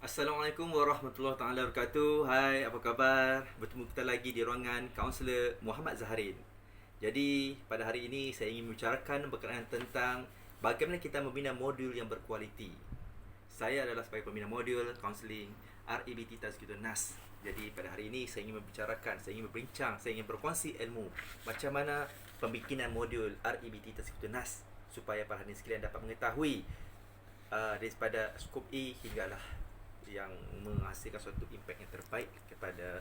Assalamualaikum warahmatullahi taala wabarakatuh. Hai, apa khabar? Bertemu kita lagi di ruangan kaunselor Muhammad Zaharin. Jadi, pada hari ini saya ingin membicarakan berkenaan tentang bagaimana kita membina modul yang berkualiti. Saya adalah sebagai pembina modul kaunseling REBT Tazkiyatun Nas. Jadi, pada hari ini saya ingin membicarakan, saya ingin berbincang, saya ingin berkongsi ilmu macam mana pembikinan modul REBT Tazkiyatun Nas supaya para hadirin sekalian dapat mengetahui daripada skop A hinggalah yang menghasilkan suatu impact yang terbaik kepada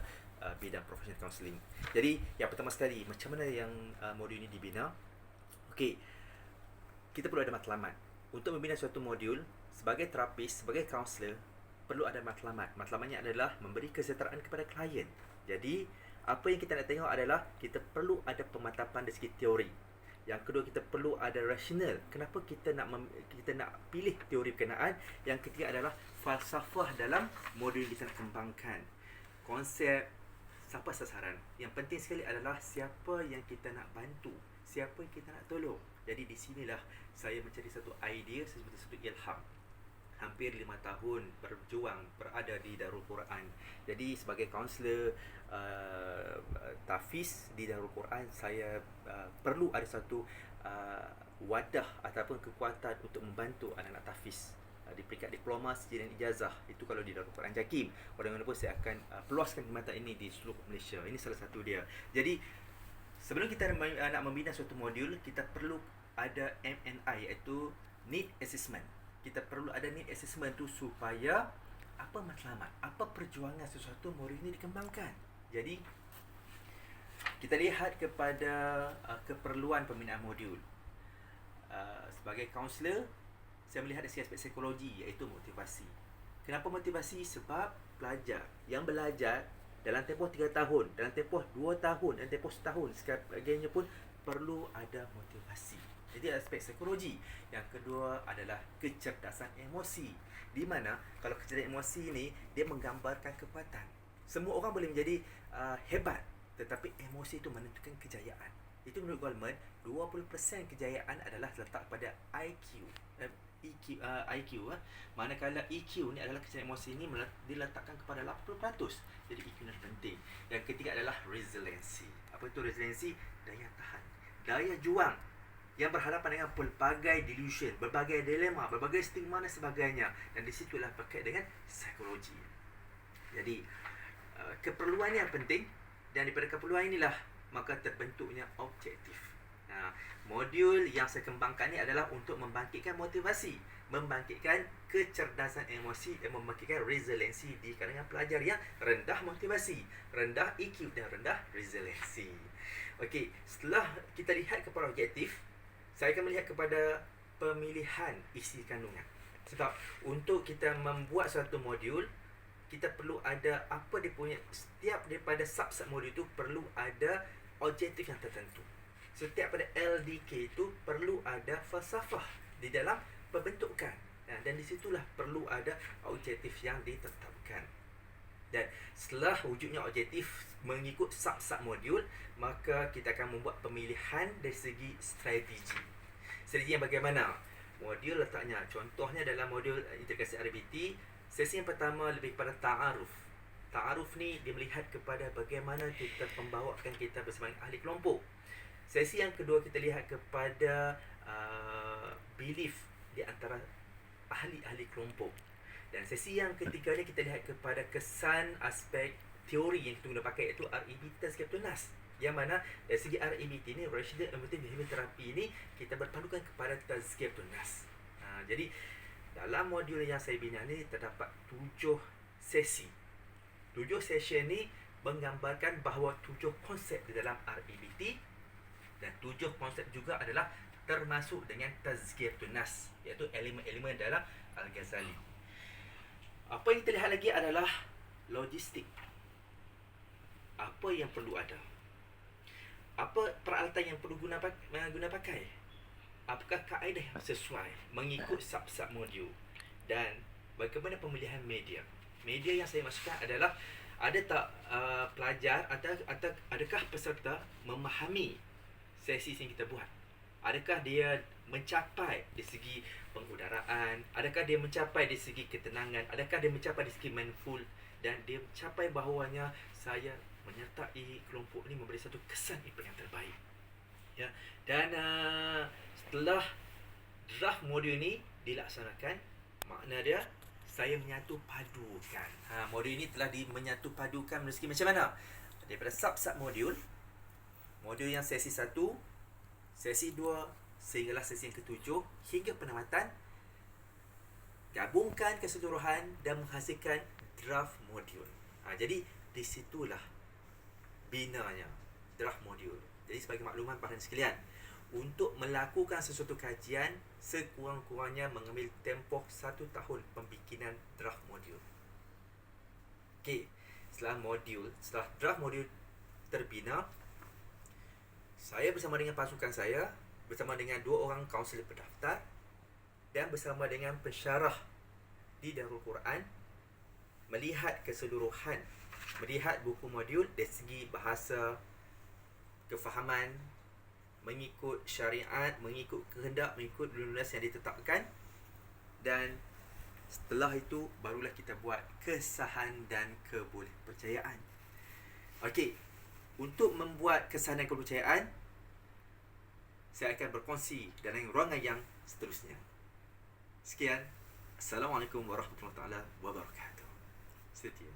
bidang profesional counselling. Jadi, yang pertama sekali, macam mana yang modul ini dibina? Okey, kita perlu ada matlamat. Untuk membina suatu modul, sebagai terapis, sebagai kaunselor, perlu ada matlamat. Matlamatnya adalah memberi kesejahteraan kepada klien. Jadi, apa yang kita nak tengok adalah kita perlu ada pemantapan dari segi teori. Yang kedua, kita perlu ada rasional. Kenapa kita nak pilih teori berkenaan. Yang ketiga adalah falsafah dalam modul yang kita nak kembangkan. Konsep, siapa sasaran. Yang penting sekali adalah siapa yang kita nak bantu, siapa yang kita nak tolong. Jadi di sinilah saya mencari satu idea, satu ilham. Hampir 5 tahun berjuang berada di Darul Quran. Jadi sebagai kaunselor tafiz di Darul Quran, saya perlu ada satu wadah ataupun kekuatan untuk membantu anak-anak tafiz di peringkat diploma, sijil dan ijazah. Itu kalau di Darul Quran Jakim. Bagaimanapun saya akan peluaskan perkhidmatan ini di seluruh Malaysia. Ini salah satu dia. Jadi sebelum kita nak membina suatu modul, kita perlu ada MNI, iaitu Need Assessment. Kita perlu ada need assessment tu supaya apa matlamat, apa perjuangan sesuatu modul ini dikembangkan. Jadi kita lihat kepada keperluan pembinaan modul. Sebagai kaunselor, saya melihat dari aspek psikologi, iaitu motivasi. Kenapa motivasi? Sebab pelajar yang belajar dalam tempoh 3 tahun, dalam tempoh 2 tahun, dalam tempoh setahun, sebagainya pun perlu ada motivasi. Jadi aspek psikologi. Yang kedua adalah kecerdasan emosi. Di mana kalau kecerdasan emosi ni dia menggambarkan kekuatan. Semua orang boleh menjadi hebat, tetapi emosi itu menentukan kejayaan. Itu menurut Goldman, 20% kejayaan adalah terletak pada IQ. IQ. Manakala EQ ni adalah kecerdasan emosi ni diletakkan kepada 80%. Jadi EQ ni penting. Yang ketiga adalah resiliensi. Apa itu resiliensi? Daya tahan, daya juang, yang berhadapan dengan pelbagai delusion, berbagai dilema, berbagai stigma dan sebagainya. Dan di situlah berkait dengan psikologi. Jadi, keperluan yang penting, dan daripada keperluan inilah maka terbentuknya objektif. Modul yang saya kembangkan ni adalah untuk membangkitkan motivasi, membangkitkan kecerdasan emosi dan membangkitkan resiliensi di kalangan pelajar yang rendah motivasi, rendah EQ dan rendah resiliensi. Okey, setelah kita lihat kepada objektif, saya akan melihat kepada pemilihan isi kandungan. Sebab untuk kita membuat suatu modul, kita perlu ada apa dia punya, setiap daripada sub-sub modul itu perlu ada objektif yang tertentu. Setiap pada LDK itu perlu ada falsafah di dalam pembentukan. Dan di situlah perlu ada objektif yang ditetapkan. Dan setelah wujudnya objektif mengikut sub-sub modul, maka kita akan membuat pemilihan dari segi strategi. Strategi yang bagaimana? Modul letaknya, contohnya dalam modul integrasi RBT, sesi yang pertama lebih kepada ta'aruf. Ta'aruf ni dia melihat kepada bagaimana kita membawakan kita bersama ahli kelompok. Sesi yang kedua kita lihat kepada belief di antara ahli-ahli kelompok. Dan sesi yang ketiga ni kita lihat kepada kesan aspek teori yang kita guna pakai, iaitu REBT Tazkiyatun Nas. Yang mana dari segi REBT ni, Rational Emotive Behavior Therapy ni, kita berpandukan kepada Tazkiyatun Nas. Jadi dalam modul yang saya bina ni terdapat 7 sesi. 7 sesi ni menggambarkan bahawa 7 konsep di dalam REBT, dan 7 konsep juga adalah termasuk dengan Tazkiyatun Nas, iaitu elemen-elemen dalam Al-Ghazali. Apa yang kita lihat lagi adalah logistik. Apa yang perlu ada? Apa peralatan yang perlu guna pakai? Apakah kaedah yang sesuai mengikut sub-sub modul? Dan bagaimana pemilihan media? Media yang saya maksudkan adalah, ada tak pelajar atau adakah peserta memahami sesi yang kita buat? Adakah dia mencapai di segi pengudaraan? Adakah dia mencapai di segi ketenangan? Adakah dia mencapai di segi mindful? Dan dia mencapai bahawanya saya menyertai kelompok ni memberi satu kesan impak yang terbaik. Ya. Dan setelah draft modul ni dilaksanakan, makna dia saya menyatu padukan. Modul ini telah menyatu padukan dari segi macam mana? Daripada sub-sub modul, modul yang sesi 1, sesi 2, sehinggalah sesi yang ke-7 hingga penamatan, gabungkan keseluruhan dan menghasilkan draft modul. Jadi di situlah binanya draft modul. Jadi sebagai makluman para sekalian, untuk melakukan sesuatu kajian, sekurang-kurangnya mengambil tempoh 1 tahun pembikinan draft modul. Okey, setelah draft modul terbina, saya bersama dengan pasukan saya, bersama dengan 2 orang kaunselor pendaftar dan bersama dengan pensyarah di Darul Quran, melihat keseluruhan, melihat buku modul dari segi bahasa, kefahaman, mengikut syariat, mengikut kehendak, mengikut lunas yang ditetapkan. Dan setelah itu barulah kita buat kesahan dan kebolehpercayaan. Okey, untuk membuat kesahan dan kepercayaan, saya akan berkongsi dalam ruangan yang seterusnya. Sekian. Assalamualaikum warahmatullahi wabarakatuh. Setia.